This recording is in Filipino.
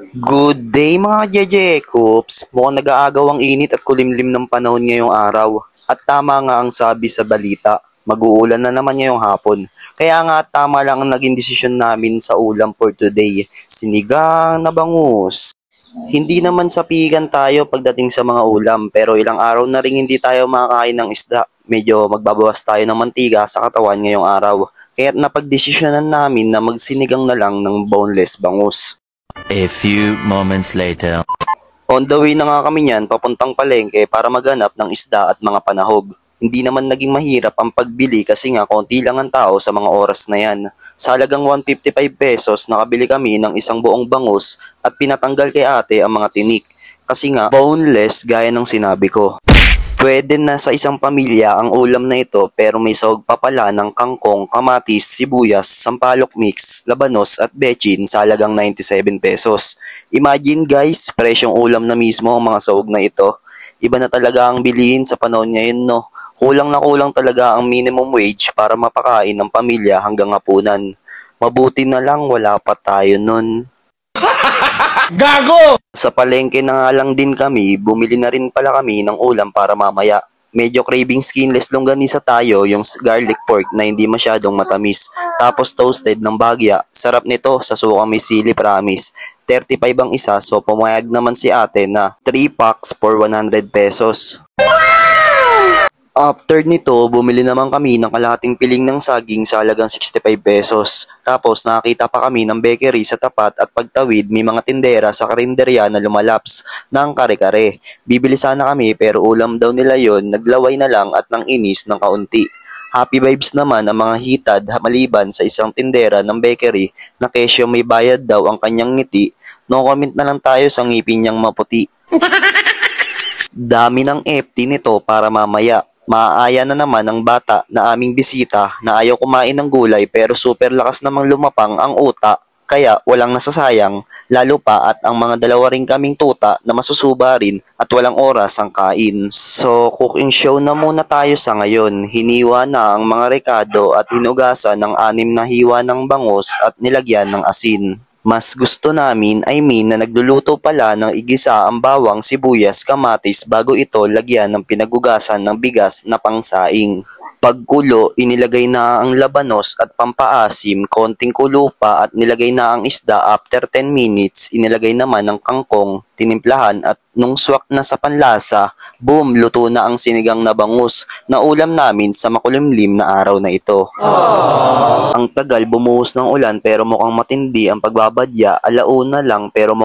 Good day mga Jejekups! Mukhang nag-aagaw ang init at kulimlim ng panahon ngayong araw. At tama nga ang sabi sa balita, mag-uulan na naman ngayong hapon. Kaya nga tama lang ang naging desisyon namin sa ulam for today, sinigang na bangus. Hindi naman sa pigan tayo pagdating sa mga ulam, pero ilang araw na rin hindi tayo makakain ng isda. Medyo magbabawas tayo ng mantiga sa katawan ngayong araw. Kaya't napagdesisyonan namin na magsinigang na lang ng boneless bangus. A few moments later. On the way na nga kami niyan papuntang palengke para maghanap ng isda at mga panahog. Hindi naman naging mahirap ang pagbili kasi nga konti lang ang tao sa mga oras na yan. Sa halagang 155 pesos nakabili kami ng isang buong bangus at pinatanggal kay ate ang mga tinik. Kasi nga boneless gaya ng sinabi ko. Pwede na sa isang pamilya ang ulam na ito pero may sahog pa pala ng kangkong, kamatis, sibuyas, sampalok mix, labanos at bechin sa halagang 97 pesos. Imagine guys, presyong ulam na mismo ang mga sahog na ito. Iba na talaga ang bilihin sa panahon ngayon no. Kulang na kulang talaga ang minimum wage para mapakain ng pamilya hanggang hapunan. Mabuti na lang wala pa tayo nun. Gago! Sa palengke na nga lang din kami, bumili na rin pala kami ng ulam para mamaya. Medyo craving skinless longganisa tayo, yung garlic pork na hindi masyadong matamis. Tapos toasted ng bagya. Sarap nito sa suka may sili promise. 35 ang isa so pumayag naman si ate na 3 packs for 100 pesos. After nito, bumili naman kami ng kalahating piling ng saging sa halagang 65 pesos. Tapos nakakita pa kami ng bakery sa tapat at pagtawid may mga tindera sa karinderya na lumalaps ng kare-kare. Bibili sana kami pero ulam daw nila yon, naglaway na lang at nang inis ng kaunti. Happy vibes naman ang mga hitad maliban sa isang tindera ng bakery na kesyo may bayad daw ang kanyang ngiti. No comment na lang tayo sa ngipin niyang maputi. Dami ng FT nito para mamaya. Maaaya na naman ang bata na aming bisita na ayaw kumain ng gulay pero super lakas namang lumapang ang uta kaya walang nasasayang lalo pa at ang mga dalawa rin kaming tuta na masusuba rin at walang oras ang kain. So cooking show na muna tayo sa ngayon. Hiniwa na ang mga rekado at hinugasan ng 6 na hiwa ng bangus at nilagyan ng asin. Mas gusto namin na nagluluto pala ng igisa ang bawang, sibuyas, kamatis bago ito lagyan ng pinagugasan ng bigas na pangsaing. Pagkulo, inilagay na ang labanos at pampaasim, konting kulo pa at nilagay na ang isda after 10 minutes, inilagay naman ang kangkong, tinimplahan at nung swak na sa panlasa, boom, luto na ang sinigang na bangus na ulam namin sa makulimlim na araw na ito. Ang tagal bumuhos ng ulan pero mukhang matindi ang pagbabadya, alauna lang pero